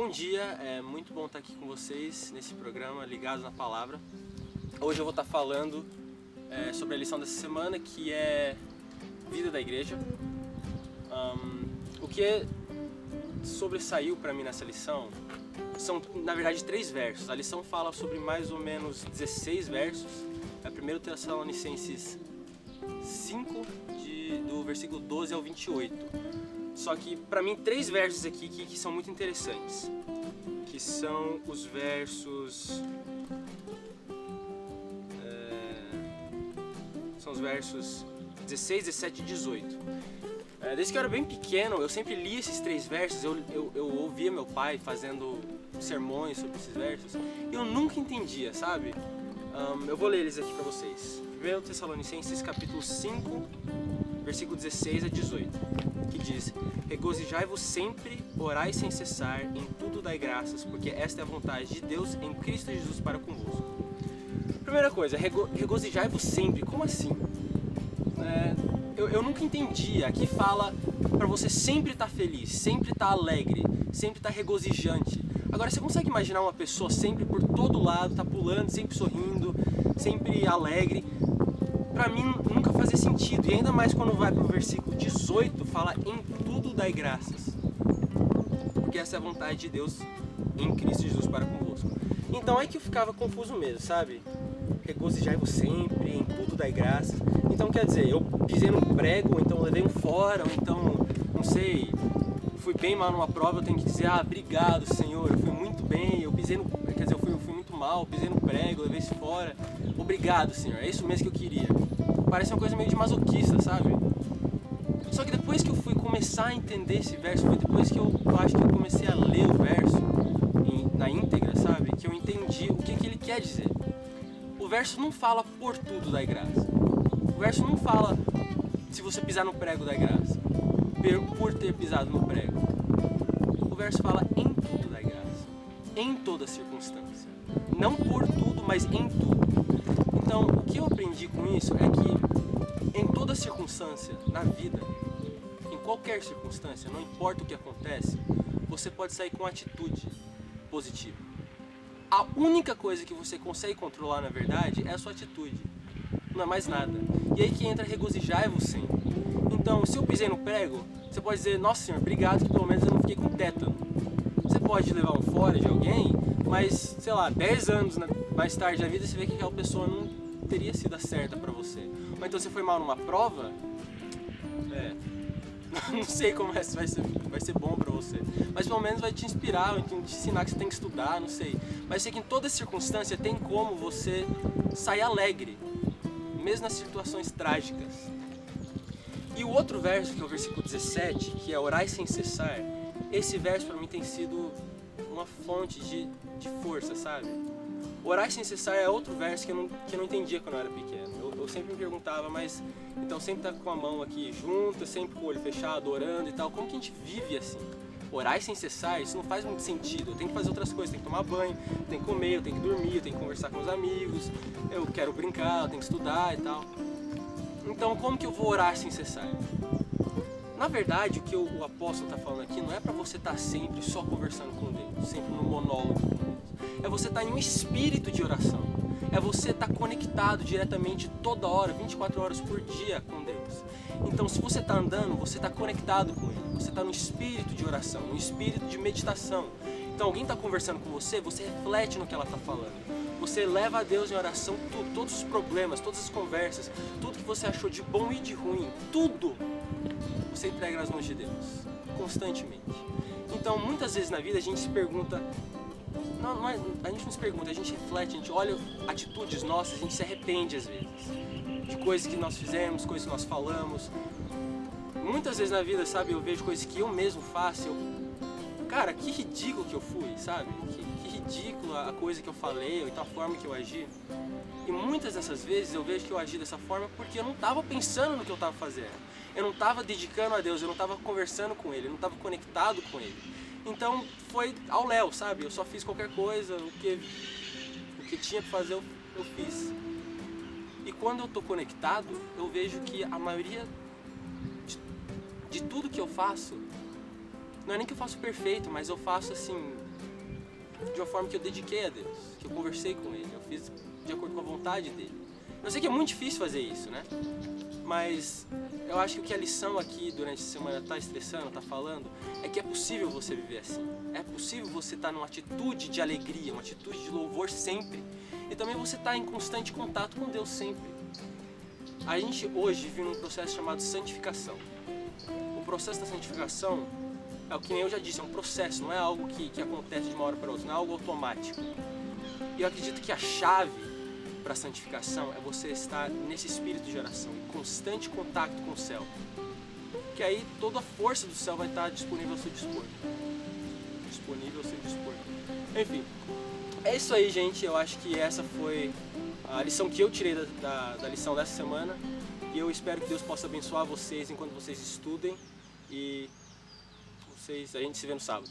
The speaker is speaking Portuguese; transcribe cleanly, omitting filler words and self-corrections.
Bom dia, é muito bom estar aqui com vocês nesse programa Ligados na Palavra. Hoje eu vou estar falando sobre a lição dessa semana, que é Vida da Igreja. O que sobressaiu para mim nessa lição são, na verdade, 3 versos. A lição fala sobre mais ou menos 16 versos. É 1 Tessalonicenses 5, do versículo 12 ao 28. Só que, para mim, 3 versos aqui que são muito interessantes. Que são os versos... São os versos 16, 17 e 18. Desde que eu era bem pequeno, eu sempre li esses 3 versos. Eu ouvia meu pai fazendo sermões sobre esses versos. E eu nunca entendia, sabe? Eu vou ler eles aqui para vocês. 1 Tessalonicenses capítulo 5, versículo 16 a 18. Que diz: regozijai-vos sempre, orai sem cessar, em tudo dai graças, porque esta é a vontade de Deus em Cristo Jesus para convosco. Primeira coisa, regozijai-vos sempre. Como assim? Eu nunca entendi. Aqui fala para você sempre estar feliz, sempre estar alegre, sempre estar regozijante. Agora, você consegue imaginar uma pessoa sempre por todo lado, tá pulando, sempre sorrindo, sempre alegre? Pra mim nunca fazia sentido, e ainda mais quando vai pro versículo 18, fala em tudo dai graças, porque essa é a vontade de Deus em Cristo Jesus para convosco. Então é que eu ficava confuso mesmo, sabe? Regozijai-vos sempre, em tudo dai graças. Então quer dizer, eu pisei num prego, ou então levei um fora, ou então, não sei, fui bem mal numa prova, eu tenho que dizer, obrigado Senhor, eu fui muito bem, eu fui muito mal, pisei no prego, levei isso fora, obrigado Senhor, é isso mesmo que eu queria. Parece uma coisa meio de masoquista, sabe? Só que depois que eu fui começar a entender esse verso, foi depois que eu acho que eu comecei a ler o verso na íntegra, sabe? Que eu entendi o que ele quer dizer. O verso não fala por tudo dai graça. O verso não fala se você pisar no prego dai graça, por ter pisado no prego. O verso fala em tudo dai graça, em toda circunstância. Não por tudo, mas em tudo. Então, o que eu aprendi com isso é que em toda circunstância, na vida, em qualquer circunstância, não importa o que acontece, você pode sair com atitude positiva. A única coisa que você consegue controlar, na verdade, é a sua atitude. Não é mais nada. E aí que entra regozijai-vos sempre. Então, se eu pisei no prego, você pode dizer, nossa Senhor, obrigado que pelo menos eu não fiquei com tétano. Você pode levar um fora de alguém, mas, sei lá, 10 anos mais tarde na vida, você vê que aquela pessoa não teria sido a certa pra você. Ou então você foi mal numa prova, não sei como essa vai ser bom pra você. Mas pelo menos vai te inspirar, vai te ensinar que você tem que estudar, não sei. Mas eu sei que em toda circunstância tem como você sair alegre, mesmo nas situações trágicas. E o outro verso, que é o versículo 17, que é orai sem cessar, esse verso pra mim tem sido uma fonte de força, sabe? Orar sem cessar é outro verso que eu não entendia quando eu era pequeno. Eu sempre me perguntava, mas então sempre tá com a mão aqui junto, sempre com o olho fechado, orando e tal. Como que a gente vive assim? Orar sem cessar, isso não faz muito sentido. Eu tenho que fazer outras coisas, tenho que tomar banho, tenho que comer, eu tenho que dormir, eu tenho que conversar com os amigos, eu quero brincar, eu tenho que estudar e tal. Então como que eu vou orar sem cessar? Na verdade, o que o apóstolo está falando aqui não é para você estar sempre só conversando com Deus, sempre no monólogo com Deus. É você estar em um espírito de oração. É você estar conectado diretamente toda hora, 24 horas por dia com Deus. Então, se você está andando, você está conectado com Ele. Você está no espírito de oração, no espírito de meditação. Então, alguém está conversando com você, você reflete no que ela está falando. Você leva a Deus em oração tudo, todos os problemas, todas as conversas, tudo que você achou de bom e de ruim, tudo você entrega nas mãos de Deus, constantemente. Então, muitas vezes na vida a gente se pergunta, a gente não se pergunta, a gente reflete, a gente olha atitudes nossas, a gente se arrepende às vezes, de coisas que nós fizemos, coisas que nós falamos. Muitas vezes na vida, sabe, eu vejo coisas que eu mesmo faço, cara, que ridículo que eu fui, sabe? Que ridículo a coisa que eu falei, ou então a forma que eu agi. E muitas dessas vezes eu vejo que eu agi dessa forma porque eu não estava pensando no que eu estava fazendo. Eu não estava dedicando a Deus, eu não estava conversando com Ele, eu não estava conectado com Ele. Então foi ao léu, sabe? Eu só fiz qualquer coisa, o que tinha que fazer eu fiz. E quando eu estou conectado, eu vejo que a maioria de tudo que eu faço, não é nem que eu faço perfeito, mas eu faço assim, de uma forma que eu dediquei a Deus, que eu conversei com Ele, eu fiz de acordo com a vontade dEle. Eu sei que é muito difícil fazer isso, né? Mas eu acho que o que a lição aqui durante a semana está estressando, está falando, é que é possível você viver assim. É possível você estar numa atitude de alegria, uma atitude de louvor sempre. E também você estar em constante contato com Deus sempre. A gente hoje vive num processo chamado santificação. O processo da santificação é o que eu já disse, é um processo, não é algo que acontece de uma hora para outra, não é algo automático. E eu acredito que a chave para a santificação é você estar nesse espírito de oração, em constante contato com o céu. Que aí toda a força do céu vai estar disponível ao seu dispor. Disponível ao seu dispor. Enfim, é isso aí, gente. Eu acho que essa foi a lição que eu tirei da lição dessa semana. E eu espero que Deus possa abençoar vocês enquanto vocês estudem. E a gente se vê no sábado.